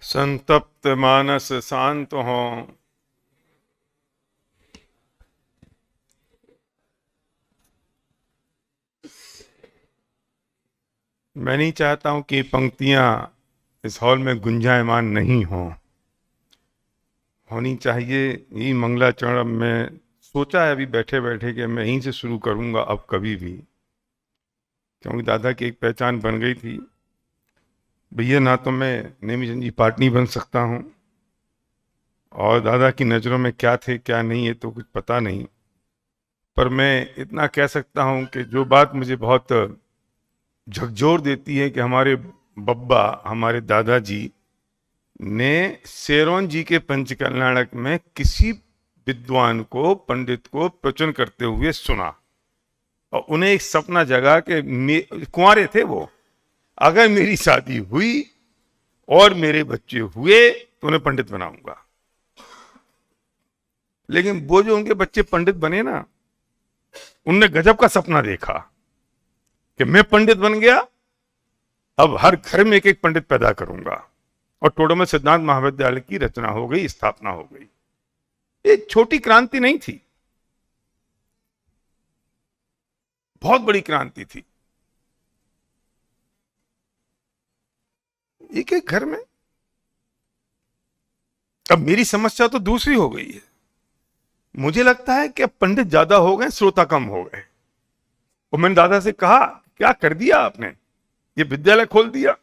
संतप्त मानस शांत हो। मैं नहीं चाहता हूं कि पंक्तियां इस हॉल में गुंजायमान नहीं होनी चाहिए। यही मंगलाचरण अब मैं सोचा है अभी बैठे बैठे कि मैं यहीं से शुरू करूंगा अब कभी भी, क्योंकि दादा की एक पहचान बन गई थी। भैया ना तो मैं नेमीचंद जी पाटनी बन सकता हूं, और दादा की नज़रों में क्या थे क्या नहीं है तो कुछ पता नहीं, पर मैं इतना कह सकता हूं कि जो बात मुझे बहुत झकझोर देती है कि हमारे बब्बा, हमारे दादाजी ने शेरोन जी के पंचकल्याणक में किसी विद्वान को, पंडित को प्रवचन करते हुए सुना, और उन्हें एक सपना जगा कि कुंवारे थे वो, अगर मेरी शादी हुई और मेरे बच्चे हुए तो उन्हें पंडित बनाऊंगा। लेकिन वो जो उनके बच्चे पंडित बने ना, उनने गजब का सपना देखा कि मैं पंडित बन गया, अब हर घर में एक एक पंडित पैदा करूंगा, और टोडरमल सिद्धांत महाविद्यालय की रचना हो गई, स्थापना हो गई। एक छोटी क्रांति नहीं थी, बहुत बड़ी क्रांति थी। एक एक घर में। अब मेरी समस्या तो दूसरी हो गई है। मुझे लगता है कि अब पंडित ज्यादा हो गए, श्रोता कम हो गए। और मैंने दादा से कहा, क्या कर दिया आपने, ये विद्यालय खोल दिया,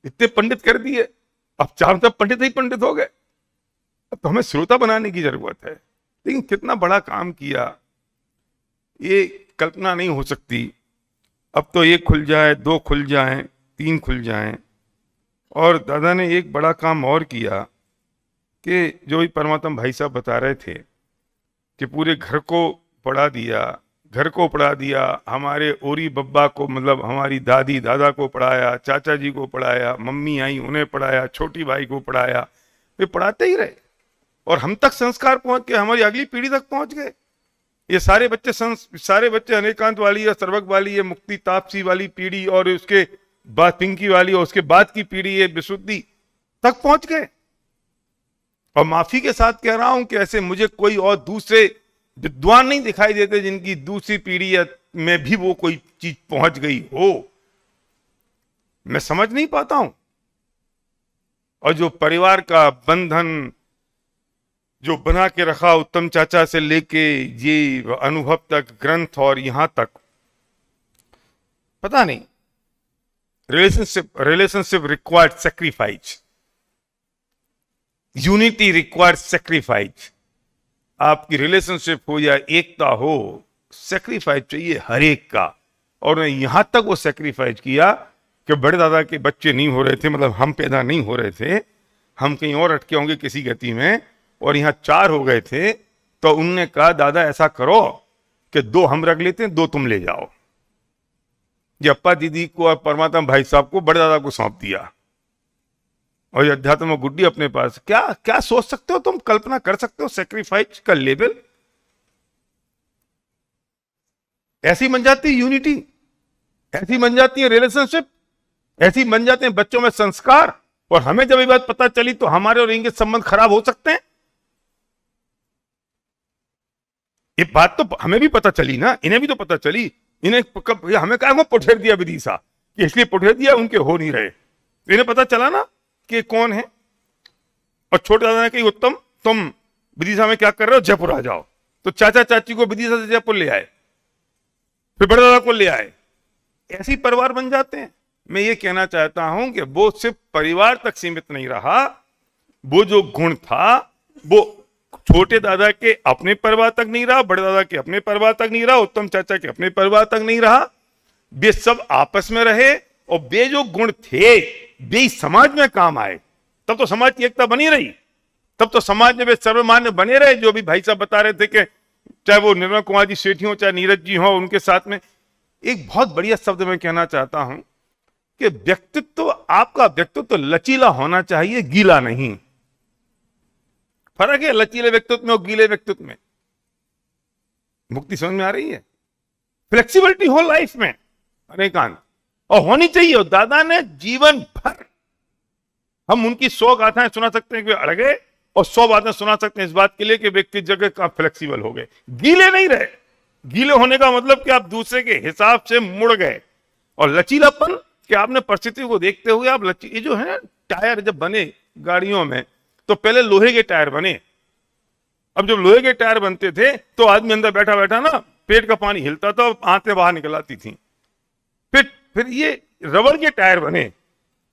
इतने पंडित कर दिए, अब चारों तरफ पंडित ही पंडित हो गए, अब तो हमें श्रोता बनाने की जरूरत है। लेकिन कितना बड़ा काम किया, ये कल्पना नहीं हो सकती। अब तो एक खुल जाए, दो खुल जाएं, तीन खुल जाएं। और दादा ने एक बड़ा काम और किया कि जो भी परमात्मा भाई साहब बता रहे थे कि पूरे घर को पढ़ा दिया, घर को पढ़ा दिया, हमारे ओरी बब्बा को, मतलब हमारी दादी दादा को पढ़ाया, चाचा जी को पढ़ाया, मम्मी आई उन्हें पढ़ाया, छोटी भाई को पढ़ाया, वे पढ़ाते ही रहे और हम तक संस्कार पहुंच गए, हमारी अगली पीढ़ी तक पहुंच गए। ये सारे बच्चे अनेकांत वाली या सर्वक वाली या मुक्ति तापसी वाली पीढ़ी, और उसके बाद पिंकी वाली, और उसके बाद की पीढ़ी ये विशुद्धि तक पहुंच गए। और माफी के साथ कह रहा हूं कि ऐसे मुझे कोई और दूसरे विद्वान नहीं दिखाई देते जिनकी दूसरी पीढ़ी में भी वो कोई चीज पहुंच गई हो, मैं समझ नहीं पाता हूं। और जो परिवार का बंधन जो बना के रखा उत्तम चाचा से लेके ये अनुभव तक, ग्रंथ और यहां तक, पता नहीं, relationship required sacrifice, unity required sacrifice. आपकी रिलेशनशिप हो या एकता हो, सैक्रिफाइस चाहिए हर एक का। और ने यहां तक वो सैक्रिफाइस किया कि बड़े दादा के बच्चे नहीं हो रहे थे, मतलब हम पैदा नहीं हो रहे थे, हम कहीं और अटके होंगे किसी गति में, और यहां 4 हो गए थे, तो उनने कहा दादा ऐसा करो कि 2 हम रख लेते हैं, 2 तुम ले जाओ। ये अप्पा दीदी को और परमात्मा भाई साहब को बड़े दादा को सौंप दिया, और ये अध्यात्म गुड्डी अपने पास। क्या क्या सोच सकते हो तुम, कल्पना कर सकते हो सेक्रीफाइस का लेवल? ऐसी बन जाती है यूनिटी, ऐसी बन जाती है रिलेशनशिप, ऐसी बन जाते हैं बच्चों में संस्कार। और हमें जब ये बात पता चली तो हमारे और इनके संबंध खराब हो सकते हैं। ये बात तो हमें भी पता चली ना, इन्हें भी तो पता चली। इन्हें हमें कहा पुठेर दिया विदिशा, कि इसलिए पुठेर दिया उनके हो नहीं रहे, इन्हें पता चला ना कि कौन है। और छोटे दादा ने कही उत्तम तुम विदिशा में क्या कर रहे हो, जयपुर आ जाओ। तो चाचा चाची को विदिशा से जयपुर ले आए, फिर बड़े दादा को ले आए। ऐसी परिवार बन जाते हैं। मैं ये कहना चाहता हूं कि वो सिर्फ परिवार तक सीमित नहीं रहा, वो जो गुण था वो छोटे दादा के अपने परिवार तक नहीं रहा, बड़े दादा के अपने परिवार तक नहीं रहा, उत्तम चाचा के अपने परिवार तक नहीं रहा। वे सब आपस में रहे, और वे जो गुण थे वे समाज में काम आए। तब तो समाज की एकता बनी रही, तब तो समाज में वे सर्वमान्य बने रहे। जो भी भाई साहब बता रहे थे कि चाहे वो निर्मल कुमार जी सेठी हो, चाहे नीरज जी हो, उनके साथ में एक बहुत बढ़िया शब्द मैं कहना चाहता हूं कि व्यक्तित्व, आपका व्यक्तित्व लचीला होना चाहिए, गीला नहीं। फर्क है लचीले व्यक्तित्व में और गीले व्यक्तित्व में। मुक्ति समझ में आ रही है? फ्लेक्सिबिलिटी हो लाइफ में अनेकांत, और होनी चाहिए। और दादा ने जीवन भर हम उनकी 100 गाथाएं सुना सकते हैं कि अड़ गए, और 100 बातें सुना सकते हैं इस बात के लिए कि व्यक्ति जगह का फ्लेक्सिबल हो गए, गीले नहीं रहे। गीले होने का मतलब कि आप दूसरे के हिसाब से मुड़ गए। और लचीलापन कि आपने परिस्थिति को देखते हुए आप ये जो है ना, टायर जब बने गाड़ियों में तो पहले लोहे के टायर बने। अब जब लोहे के टायर बनते थे तो आदमी अंदर बैठा बैठा ना पेट का पानी हिलता था, आंतें बाहर निकल आती थी। फिर ये रबर के टायर बने।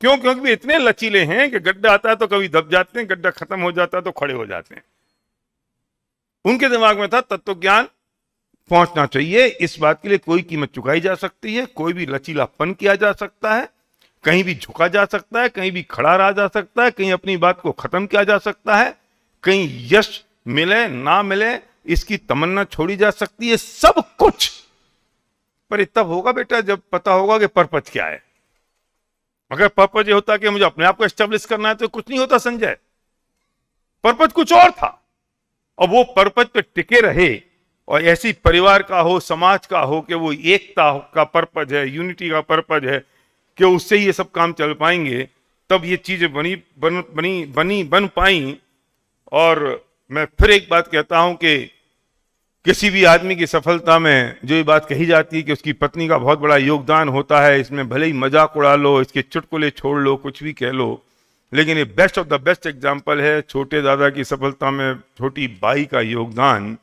क्यों? क्योंकि वे इतने लचीले हैं कि गड्ढा आता है तो कभी दब जाते हैं, गड्ढा खत्म हो जाता है तो खड़े हो जाते हैं। उनके दिमाग में था तत्व ज्ञान पहुंचना चाहिए, इस बात के लिए कोई कीमत चुकाई जा सकती है, कोई भी लचीलापन किया जा सकता है, कहीं भी झुका जा सकता है, कहीं भी खड़ा रहा जा सकता है, कहीं अपनी बात को खत्म किया जा सकता है, कहीं यश मिले ना मिले इसकी तमन्ना छोड़ी जा सकती है, सब कुछ। पर तब होगा बेटा जब पता होगा कि पर्पज क्या है। अगर पर्पज ये होता कि मुझे अपने आप को एस्टेब्लिश करना है तो कुछ नहीं होता संजय। पर्पज कुछ और था, और वो पर्पज पे टिके रहे, और ऐसी परिवार का हो, समाज का हो कि वो एकता का पर्पज है, यूनिटी का पर्पज है, कि उससे ही ये सब काम चल पाएंगे, तब ये चीजें बन पाई। और मैं फिर एक बात कहता हूं कि किसी भी आदमी की सफलता में जो ये बात कही जाती है कि उसकी पत्नी का बहुत बड़ा योगदान होता है, इसमें भले ही मजाक उड़ा लो, इसके चुटकुले छोड़ लो, कुछ भी कह लो, लेकिन ये best of the best example है छोटे दादा की सफलता में छोटी बाई का योगदान।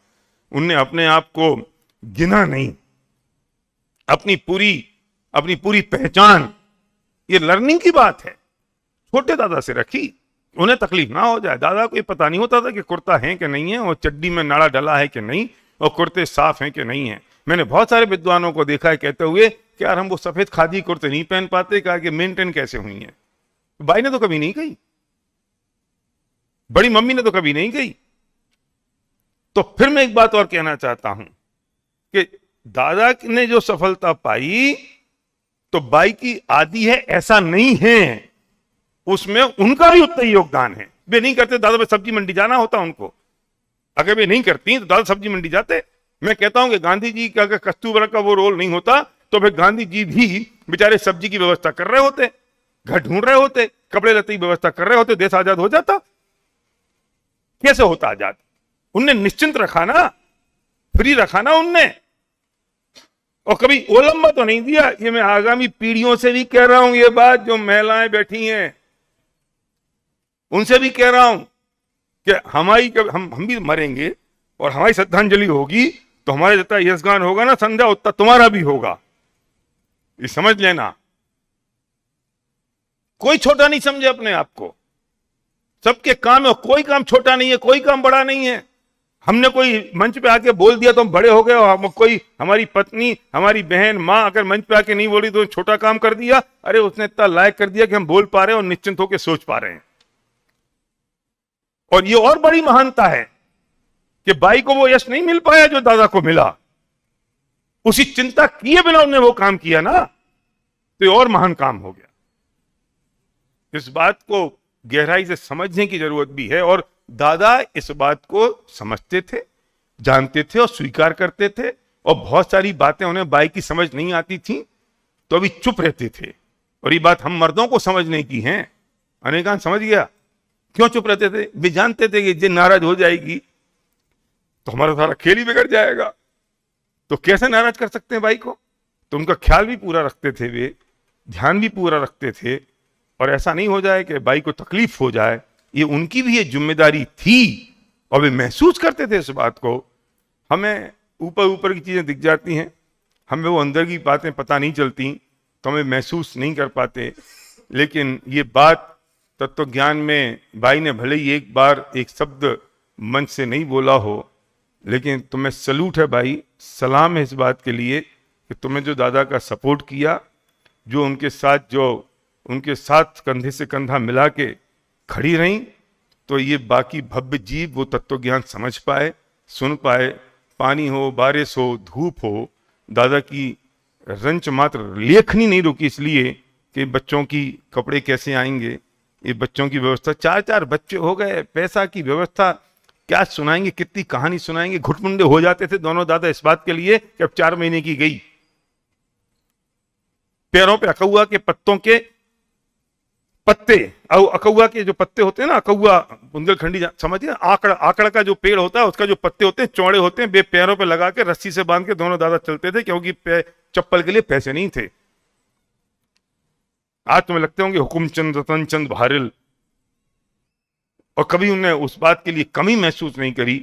उनने अपने आप को गिना नहीं, अपनी पूरी पहचान, ये लर्निंग की बात है, छोटे दादा से रखी। उन्हें तकलीफ ना हो जाए। दादा को ये पता नहीं होता था कि कुर्ता है कि नहीं है, और चड्डी में नाड़ा डला है कि नहीं, और कुर्ते साफ हैं कि नहीं है। मैंने बहुत सारे विद्वानों को देखा है कहते हुए कि यार हम वो सफेद खादी कुर्ते नहीं पहन पाते, कहा कि मेंटेन कैसे हुई है। भाई ने तो कभी नहीं कही, बड़ी मम्मी ने तो कभी नहीं कही। तो फिर मैं एक बात और कहना चाहता हूं कि दादा ने जो सफलता पाई तो बाई की आदि है ऐसा नहीं है, उसमें उनका भी उतना ही योगदान है। वे नहीं करते, दादा पे सब्जी मंडी जाना होता उनको, अगर वे नहीं करती तो दादा सब्जी मंडी जाते। मैं कहता हूं कि गांधी जी का अगर कस्तूरबा का वो रोल नहीं होता तो फिर गांधी जी भी बेचारे सब्जी की व्यवस्था कर रहे होते, घर ढूंढ रहे होते, कपड़े लत्ते की व्यवस्था कर रहे होते, देश आजाद हो जाता। कैसे होता आजाद? उनने निश्चिंत रखा ना, फ्री रखा ना उनने, और कभी ओलंबा तो नहीं दिया। ये मैं आगामी पीढ़ियों से भी कह रहा हूं, ये बात जो महिलाएं बैठी हैं उनसे भी कह रहा हूं कि हम भी मरेंगे और हमारी श्रद्धांजलि होगी तो हमारे जितना यशगान होगा ना संध्या, उतना तुम्हारा भी होगा, ये समझ लेना। कोई छोटा नहीं समझे अपने आप को, सबके काम है, कोई काम छोटा नहीं है, कोई काम बड़ा नहीं है। हमने कोई मंच पे आके बोल दिया तो हम बड़े हो गए, और हम कोई हमारी पत्नी, हमारी बहन, माँ अगर मंच पे आके नहीं बोली तो छोटा काम कर दिया। अरे उसने इतना लायक कर दिया कि हम बोल पा रहे हैं और निश्चिंत होकर सोच पा रहे हैं। और ये और बड़ी महानता है कि बाई को वो यश नहीं मिल पाया जो दादा को मिला, उसी चिंता किए बिना उन्होंने वो काम किया ना, तो ये और महान काम हो गया। इस बात को गहराई से समझने की जरूरत भी है, और दादा इस बात को समझते थे, जानते थे और स्वीकार करते थे। और बहुत सारी बातें उन्हें बाई की समझ नहीं आती थी तो अभी चुप रहते थे, और ये बात हम मर्दों को समझने की है। अनेकांत समझ गया क्यों चुप रहते थे? वे जानते थे कि जे नाराज हो जाएगी तो हमारा सारा खेल ही बिगड़ जाएगा, तो कैसे नाराज कर सकते हैं बाई को? तो उनका ख्याल भी पूरा रखते थे, वे ध्यान भी पूरा रखते थे, और ऐसा नहीं हो जाए कि बाई को तकलीफ हो जाए। ये उनकी भी ये जिम्मेदारी थी, और वे महसूस करते थे इस बात को। हमें ऊपर ऊपर की चीजें दिख जाती हैं, हमें वो अंदर की बातें पता नहीं चलती, तो हमें महसूस नहीं कर पाते। लेकिन ये बात तत्व ज्ञान में बाई ने भले ही एक बार एक शब्द मन से नहीं बोला हो, लेकिन तुम्हें सलूट है बाई, सलाम है इस बात के लिए कि तुम्हें जो दादा का सपोर्ट किया, जो उनके साथ कंधे से कंधा मिला के खड़ी रहीं, तो ये बाकी भव्य जीव वो तत्व ज्ञान समझ पाए, सुन पाए। पानी हो, बारिश हो, धूप हो, दादा की रंच मात्र लेखनी नहीं रुकी इसलिए कि बच्चों की कपड़े कैसे आएंगे, ये बच्चों की व्यवस्था, 4-4 बच्चे हो गए, पैसा की व्यवस्था, क्या सुनाएंगे, कितनी कहानी सुनाएंगे। घुटमुंडे हो जाते थे दोनों दादा इस बात के लिए कि अब 4 महीने की गई, पैरों पे अकहुआ के पत्तों के पत्ते, अकौआ के जो पत्ते होते हैं ना, अकौआ बुंदेलखंडी समझिए, आकड़ आकड़ का जो पेड़ होता है उसका जो पत्ते होते हैं चौड़े होते हैं, पैरों पे लगा के रस्सी से बांध के दोनों दादा चलते थे, क्योंकि चप्पल के लिए पैसे नहीं थे। आज तुम्हें लगते होंगे हुकुमचंद, रतन चंद भारिल, और कभी उन्होंने उस बात के लिए कमी महसूस नहीं करी,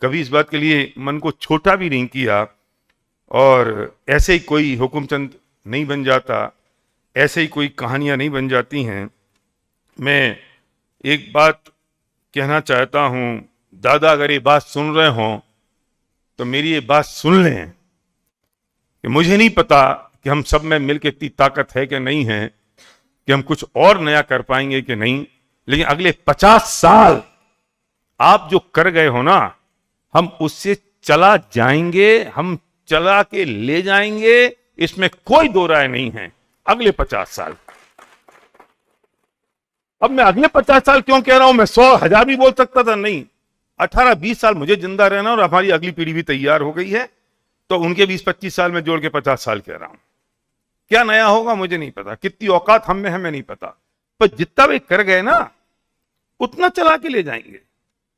कभी इस बात के लिए मन को छोटा भी नहीं किया। और ऐसे ही कोई हुकुमचंद नहीं बन जाता, ऐसे ही कोई कहानियां नहीं बन जाती हैं। मैं एक बात कहना चाहता हूं, दादा अगर ये बात सुन रहे हों तो मेरी ये बात सुन लें कि मुझे नहीं पता कि हम सब में मिलकर इतनी ताकत है कि नहीं है कि हम कुछ और नया कर पाएंगे कि नहीं, लेकिन अगले 50 साल आप जो कर गए हो ना, हम उससे चला जाएंगे, हम चला के ले जाएंगे, इसमें कोई दो राय नहीं है। अगले 50 साल, अब मैं अगले 50 साल क्यों कह रहा हूं, मैं 100,000 भी बोल सकता था, नहीं, 18-20 साल मुझे जिंदा रहना और हमारी अगली पीढ़ी भी तैयार हो गई है, तो उनके 20-25 साल में जोड़ के 50 साल कह रहा हूं। क्या नया होगा मुझे नहीं पता, कितनी औकात हम में हमें नहीं पता, पर जितना वे कर गए ना उतना चला के ले जाएंगे।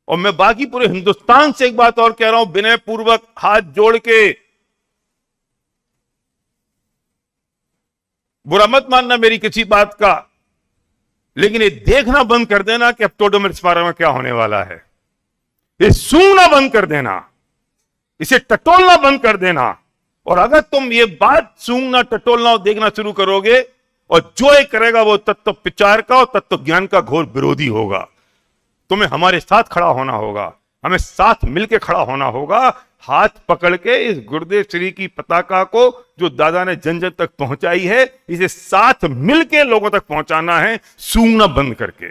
और मैं बाकी पूरे हिंदुस्तान से एक बात और कह रहा हूं, विनय पूर्वक हाथ जोड़ के, बुरा मत मानना मेरी किसी बात का, लेकिन ये देखना बंद कर देना कि अब टोडोमिरस्पारा में क्या होने वाला है। ये सूंघना बंद कर देना, इसे टटोलना बंद कर देना। और अगर तुम ये बात सूंघना, टटोलना और देखना शुरू करोगे, और जो ये करेगा वो तत्व विचार का और तत्व ज्ञान का घोर विरोधी होगा। तुम्हें हमारे साथ खड़ा होना होगा, हमें साथ मिलकर खड़ा होना होगा, हाथ पकड़ के इस गुरुदेव श्री की पताका को जो दादा ने जन जन तक पहुंचाई है, इसे साथ मिलके लोगों तक पहुंचाना है, सूंघना बंद करके।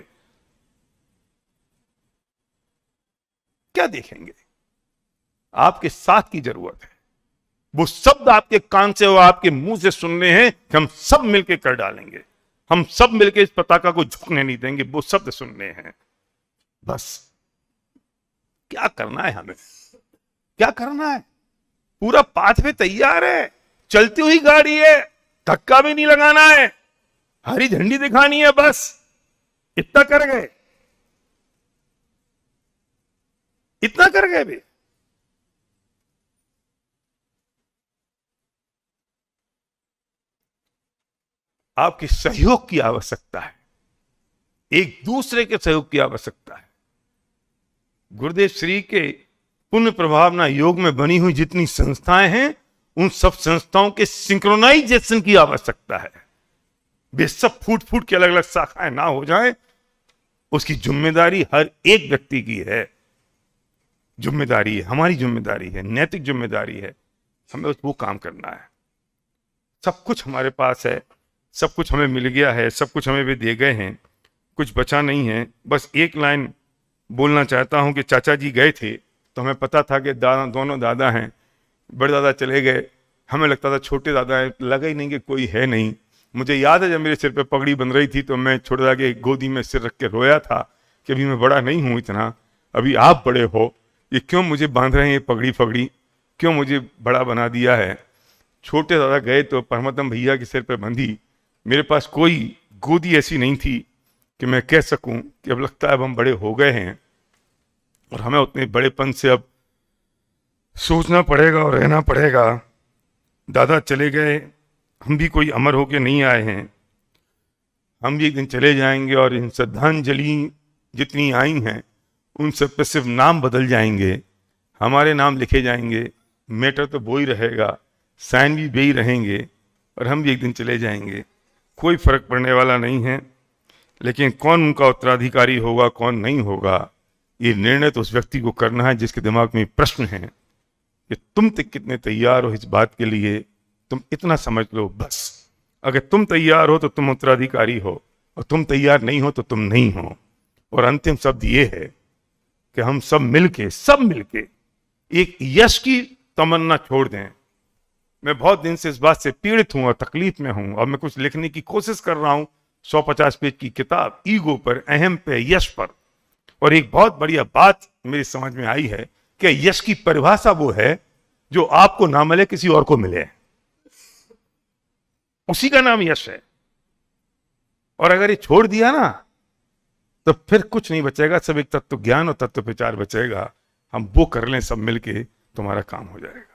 क्या देखेंगे? आपके साथ की जरूरत है। वो शब्द आपके कान से और आपके मुंह से सुनने हैं कि हम सब मिलके कर डालेंगे, हम सब मिलके इस पताका को झुकने नहीं देंगे, वो शब्द सुनने हैं। बस क्या करना है हमें, क्या करना है? पूरा पाथवे तैयार है, चलती हुई गाड़ी है, धक्का भी नहीं लगाना है, हरी झंडी दिखानी है, बस इतना कर गए, इतना कर गए भी। आपके सहयोग की आवश्यकता है, एक दूसरे के सहयोग की आवश्यकता है। गुरुदेव श्री के पुण्य प्रभावना योग में बनी हुई जितनी संस्थाएं हैं, उन सब संस्थाओं के सिंक्रोनाइजेशन की आवश्यकता है। वे सब फूट फूट के अलग अलग शाखाएं ना हो जाएं, उसकी जिम्मेदारी हर एक व्यक्ति की है। जिम्मेदारी है, हमारी जिम्मेदारी है, नैतिक जिम्मेदारी है, हमें वो काम करना है। सब कुछ हमारे पास है, सब कुछ हमें मिल गया है, सब कुछ हमें भी दे गए हैं, कुछ बचा नहीं है। बस एक लाइन बोलना चाहता हूं कि चाचा जी गए थे तो हमें पता था कि दोनों दादा हैं, बड़े दादा चले गए, हमें लगता था छोटे दादा हैं, लगा ही नहीं कि कोई है नहीं। मुझे याद है जब मेरे सिर पे पगड़ी बन रही थी तो मैं छोटे दादा के गोदी में सिर रख के रोया था कि अभी मैं बड़ा नहीं हूँ इतना, अभी आप बड़े हो, ये क्यों मुझे बांध रहे हैं, ये पगड़ी फगड़ी क्यों मुझे बड़ा बना दिया है। छोटे दादा गए तो परमात्म भैया के सिर पे बंधी, मेरे पास कोई गोदी ऐसी नहीं थी कि मैं कह सकूं कि अब लगता है अब हम बड़े हो गए हैं और हमें उतने बड़ेपन से अब सोचना पड़ेगा और रहना पड़ेगा। दादा चले गए, हम भी कोई अमर होके नहीं आए हैं, हम भी एक दिन चले जाएंगे और इन श्रद्धांजलि जितनी आई हैं उन सब पे सिर्फ नाम बदल जाएंगे, हमारे नाम लिखे जाएंगे, मैटर तो वो ही रहेगा, साइन भी वे ही रहेंगे और हम भी एक दिन चले जाएंगे। कोई फर्क पड़ने वाला नहीं है, लेकिन कौन उनका उत्तराधिकारी होगा कौन नहीं होगा, ये निर्णय तो उस व्यक्ति को करना है जिसके दिमाग में प्रश्न है कि तुम तक कितने तैयार हो इस बात के लिए। तुम इतना समझ लो बस, अगर तुम तैयार हो तो तुम उत्तराधिकारी हो और तुम तैयार नहीं हो तो तुम नहीं हो। और अंतिम शब्द ये है कि हम सब मिलके एक यश की तमन्ना छोड़ दें। मैं बहुत दिन से इस बात से पीड़ित हूं और तकलीफ में हूं और मैं कुछ लिखने की कोशिश कर रहा हूं, 150 पेज की किताब ईगो पर, अहम पे, यश पर। और एक बहुत बढ़िया बात मेरी समझ में आई है कि यश की परिभाषा वो है जो आपको ना मिले किसी और को मिले, उसी का नाम यश है। और अगर ये छोड़ दिया ना तो फिर कुछ नहीं बचेगा, सब एक तत्व ज्ञान और तत्व विचार बचेगा। हम वो कर लें सब मिलके, तुम्हारा काम हो जाएगा।